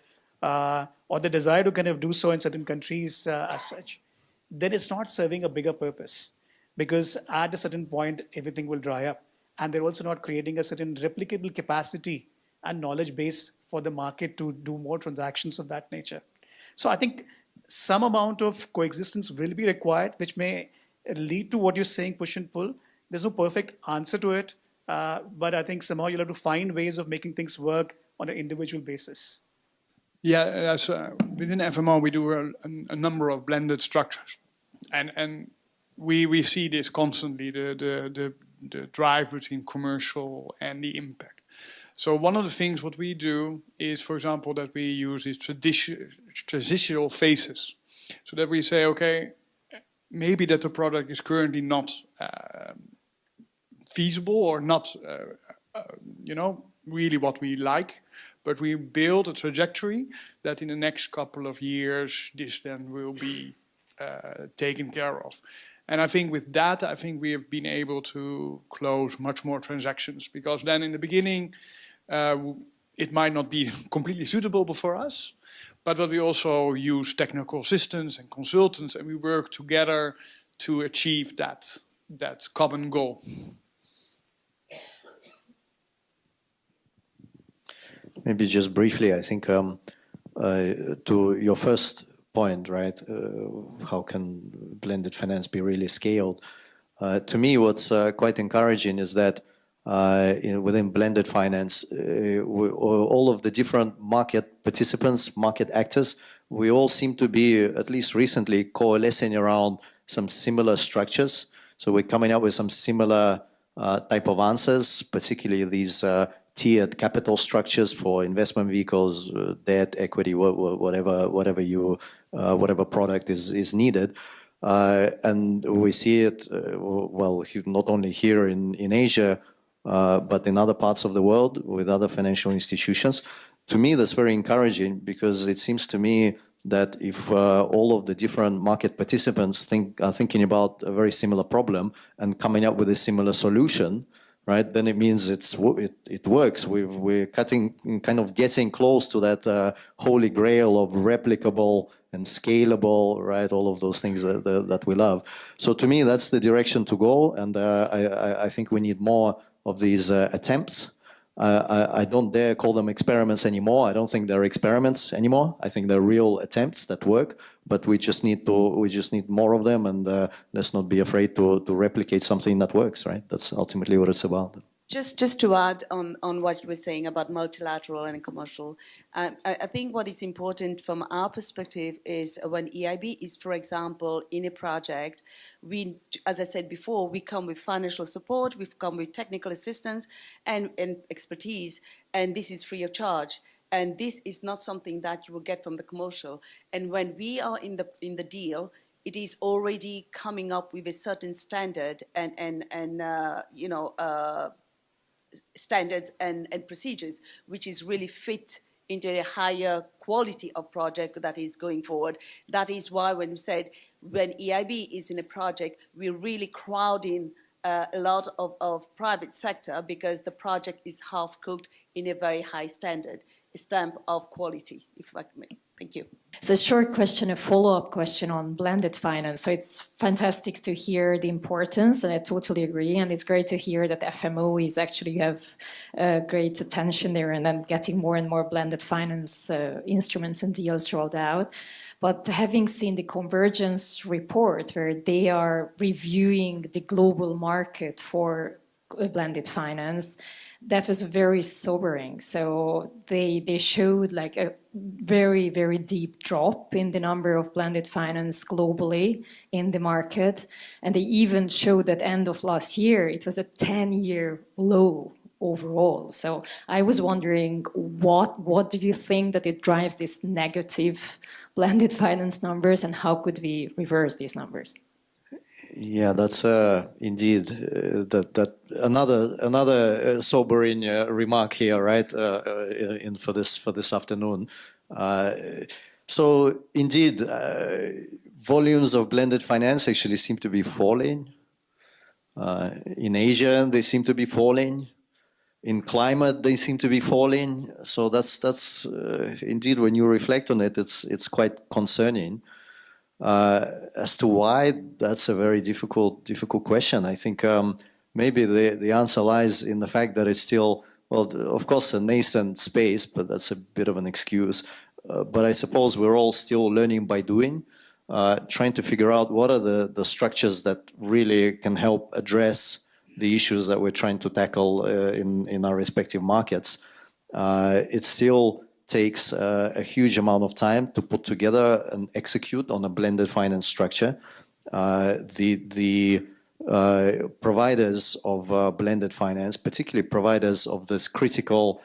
the desire to kind of do so in certain countries as such, then it's not serving a bigger purpose because at a certain point everything will dry up, and they're also not creating a certain replicable capacity and knowledge base for the market to do more transactions of that nature. So I think some amount of coexistence will be required, which may lead to what you're saying, push and pull. There's no perfect answer to it, but I think somehow you'll have to find ways of making things work on an individual basis. Yeah, so within FMO we do a number of blended structures, and we see this constantly, the drive between commercial and the impact. So one of the things what we do is, for example, that we use these transitional phases. So that we say, okay, maybe that the product is currently not feasible or not, really what we like, but we build a trajectory that in the next couple of years, this then will be taken care of. And I think with that, I think we have been able to close much more transactions, because then in the beginning, it might not be completely suitable for us, but we also use technical assistants and consultants, and we work together to achieve that common goal. Maybe just briefly, I think to your first point, right? How can blended finance be really scaled? To me, what's quite encouraging is that within blended finance, all of the different market participants, market actors, we all seem to be, at least recently, coalescing around some similar structures. So we're coming up with some similar type of answers, particularly these tiered capital structures for investment vehicles, debt, equity, whatever product is needed. And we see it, well, not only here in Asia, but in other parts of the world with other financial institutions. To me, that's very encouraging, because it seems to me that if all of the different market participants are thinking about a very similar problem and coming up with a similar solution, right, then it means it works. We're kind of getting close to that holy grail of replicable and scalable, right? All of those things that we love. So to me, that's the direction to go, and I think we need more of these attempts. I don't dare call them experiments anymore. I don't think they're experiments anymore. I think they're real attempts that work, but we just need more of them, and let's not be afraid to replicate something that works, right? That's ultimately what it's about. Just to add on what you were saying about multilateral and commercial, I think what is important from our perspective is when EIB is, for example, in a project, we, as I said before, we come with financial support, we've come with technical assistance and expertise, and this is free of charge. And this is not something that you will get from the commercial. And when we are in the deal, it is already coming up with a certain standard and standards and procedures, which is really fit into a higher quality of project that is going forward. That is why when we said, when EIB is in a project, we're really crowding a lot of private sector, because the project is half cooked in a very high standard, a stamp of quality, if I may. Thank you. So a short question, a follow-up question on blended finance. So it's fantastic to hear the importance, and I totally agree. And it's great to hear that FMO is actually, you have great attention there, and then getting more and more blended finance instruments and deals rolled out. But having seen the Convergence report, where they are reviewing the global market for blended finance, that was very sobering. So they showed like a very, very deep drop in the number of blended finance globally in the market. And they even showed that end of last year, it was a 10-year low overall. So I was wondering, what do you think that it drives this negative blended finance numbers, and how could we reverse these numbers? Yeah, that's indeed that another sobering remark here, right? For this afternoon. So indeed, volumes of blended finance actually seem to be falling. In Asia, they seem to be falling. In climate, they seem to be falling. So that's indeed, when you reflect on it, it's quite concerning. As to why, that's a very difficult question. I think maybe the answer lies in the fact that it's still, well, of course, a nascent space, but that's a bit of an excuse. But I suppose we're all still learning by doing, trying to figure out what are the structures that really can help address the issues that we're trying to tackle in our respective markets. It still takes a huge amount of time to put together and execute on a blended finance structure. The providers of blended finance, particularly providers of this critical,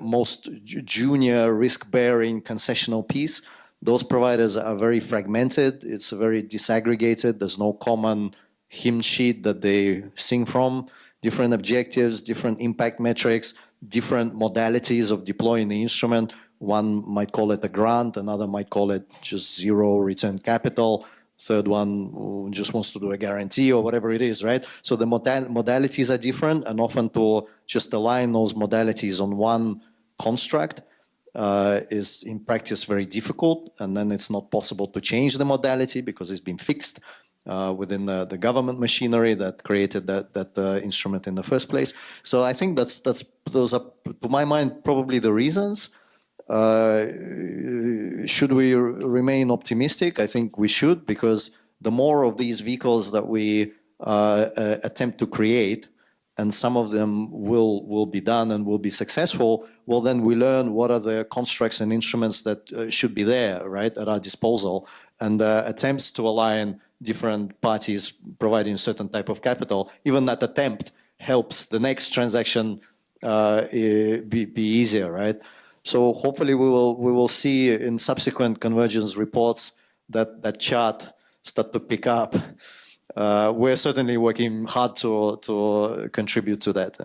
most junior risk-bearing concessional piece, those providers are very fragmented. It's very disaggregated. There's no common hymn sheet that they sing from. Different objectives, different impact metrics, different modalities of deploying the instrument. One might call it a grant, another might call it just zero return capital. third one who just wants to do a guarantee or whatever it is, right? So the modalities are different, and often to just align those modalities on one construct is in practice very difficult, and then it's not possible to change the modality because it's been fixed within the government machinery that created that instrument in the first place. So I think those are, to my mind, probably the reasons. Should we remain optimistic? I think we should, because the more of these vehicles that we attempt to create, and some of them will be done and will be successful, well, then we learn what are the constructs and instruments that should be there, right, at our disposal. And attempts to align different parties providing a certain type of capital, even that attempt helps the next transaction be easier, right? So hopefully we will see in subsequent convergence reports that chart start to pick up. We're certainly working hard to contribute to that.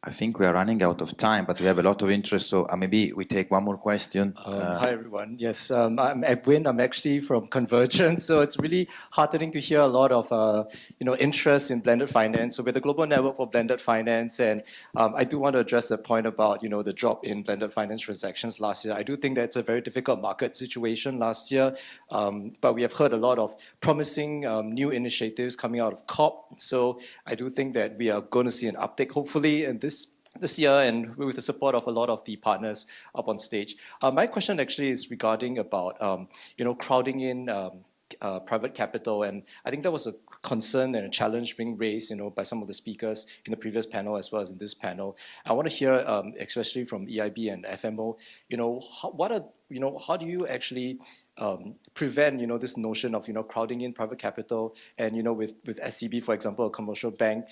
I think we are running out of time, but we have a lot of interest, so maybe we take one more question. Hi, everyone. Yes, I'm Edwin. I'm actually from Convergence, so it's really heartening to hear a lot of interest in blended finance. So we're the global network for blended finance, and I do want to address the point about the drop in blended finance transactions last year. I do think that's a very difficult market situation last year, but we have heard a lot of promising new initiatives coming out of COP. So I do think that we are going to see an uptick, hopefully, in this year, and with the support of a lot of the partners up on stage. My question actually is regarding about crowding in private capital, and I think that was a concern and a challenge being raised by some of the speakers in the previous panel as well as in this panel. I want to hear, especially from EIB and FMO, how do you actually prevent this notion of crowding in private capital, and with SCB, for example, a commercial bank,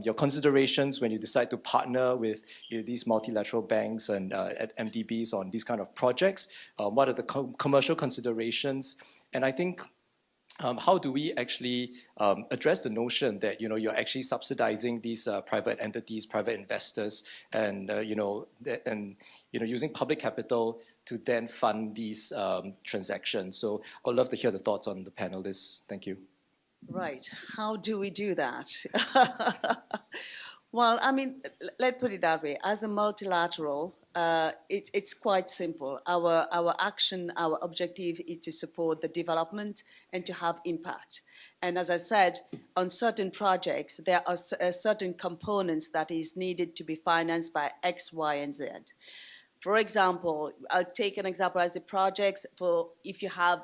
your considerations when you decide to partner with these multilateral banks and MDBs on these kind of projects? What are the commercial considerations? And I think how do we actually address the notion that you're actually subsidizing these private entities, private investors, and using public capital to then fund these transactions? So I'd love to hear the thoughts on the panelists. Thank you. Right. How do we do that? Well, I mean, let's put it that way. As a multilateral, it's quite simple. Our action, our objective is to support the development and to have impact. And as I said, on certain projects, there are certain components that is needed to be financed by X, Y, and Z. For example, I'll take an example as a project for if you have,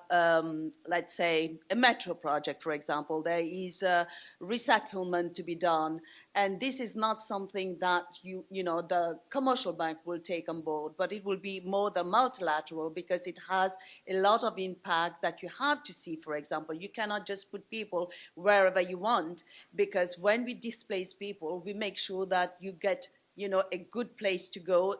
let's say, a metro project, for example, there is a resettlement to be done. And this is not something that the commercial bank will take on board, but it will be more the multilateral because it has a lot of impact that you have to see, for example. You cannot just put people wherever you want, because when we displace people, we make sure that you get a good place to go.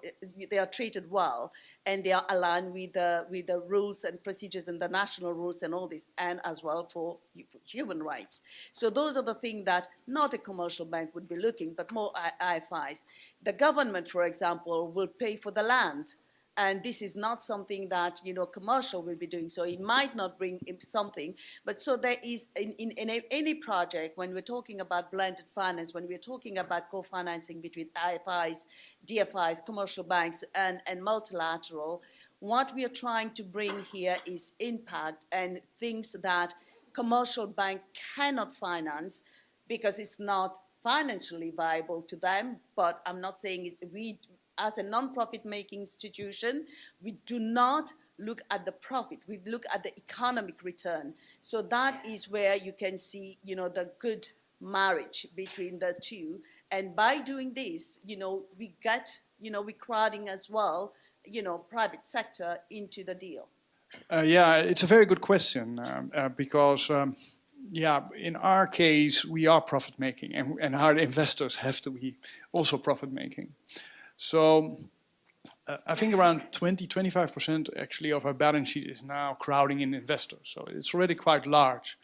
They are treated well, and they are aligned with the rules and procedures and the national rules and all this, and as well for human rights. So those are the things that not a commercial bank would be looking, but more IFIs. The government, for example, will pay for the land. And this is not something that commercial will be doing. So it might not bring in something, but so there is in any project, when we're talking about blended finance, when we're talking about co-financing between IFIs, DFIs, commercial banks, and multilateral, what we are trying to bring here is impact and things that commercial bank cannot finance because it's not financially viable to them. But I'm not saying it. As a non-profit making institution, we do not look at the profit, we look at the economic return. So that is where you can see, the good marriage between the two. And by doing this, we get, we're crowding as well, private sector into the deal. Yeah, it's a very good question because in our case, we are profit making, and our investors have to be also profit making. So I think around 20-25% actually of our balance sheet is now crowding in investors. So it's already quite large.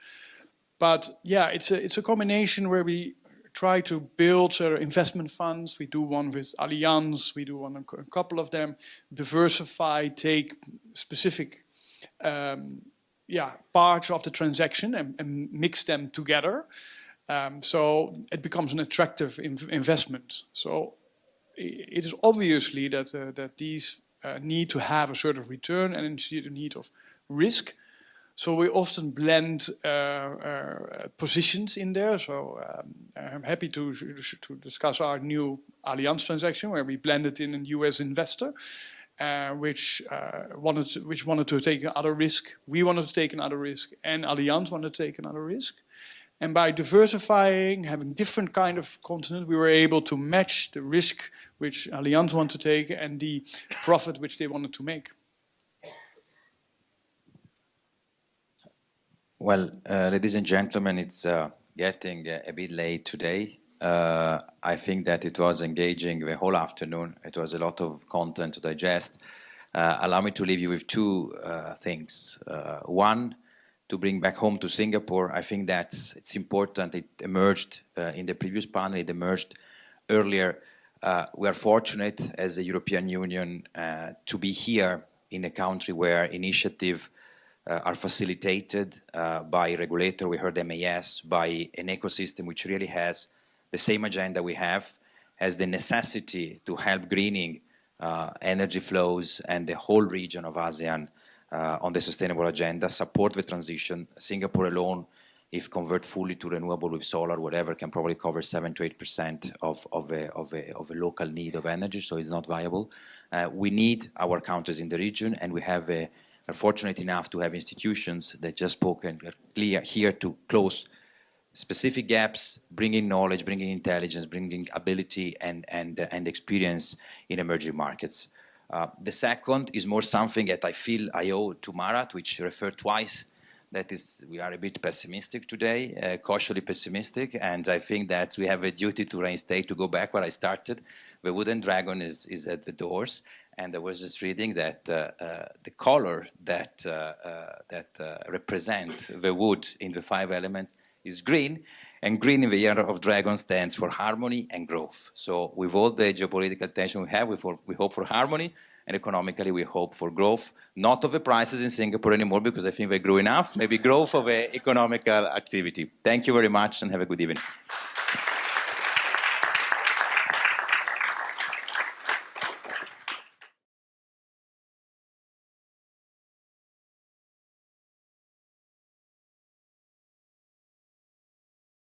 But yeah, it's a combination where we try to build investment funds. We do one with Allianz, we do one, a couple of them, diversify, take specific parts of the transaction and mix them together. So it becomes an attractive investment. So it is obviously that these need to have a certain return and a need of risk. So we often blend positions in there. So I'm happy to discuss our new Allianz transaction where we blended in a US investor, which wanted to take another risk. We wanted to take another risk, and Allianz wanted to take another risk. And by diversifying, having different kind of continent, we were able to match the risk which Allianz wanted to take and the profit which they wanted to make. Well, ladies and gentlemen, it's getting a bit late today. I think that it was engaging the whole afternoon. It was a lot of content to digest. Allow me to leave you with two things. One, to bring back home to Singapore, I think that it's important. It emerged in the previous panel, it emerged earlier. We are fortunate as the European Union to be here in a country where initiatives are facilitated by a regulator. We heard MAS, by an ecosystem which really has the same agenda we have, has the necessity to help greening energy flows and the whole region of ASEAN on the sustainable agenda, support the transition. Singapore alone, if convert fully to renewable with solar, whatever, can probably cover 7 to 8% of a local need of energy, so it's not viable. We need our countries in the region, and we have are fortunate enough to have institutions that just spoken clear here to close specific gaps, bringing knowledge, bringing intelligence, bringing ability and experience in emerging markets. The second is more something that I feel I owe to Marat, which referred twice. That is, we are a bit pessimistic today, cautiously pessimistic, and I think that we have a duty to reinstate, to go back where I started. The wooden dragon is at the doors, and I was just reading that the color that represent the wood in the 5 elements is green, and green in the year of dragon stands for harmony and growth. So with all the geopolitical tension we have, we hope for harmony, and economically we hope for growth, not of the prices in Singapore anymore, because I think they grew enough, maybe growth of economical activity. Thank you very much, and have a good evening.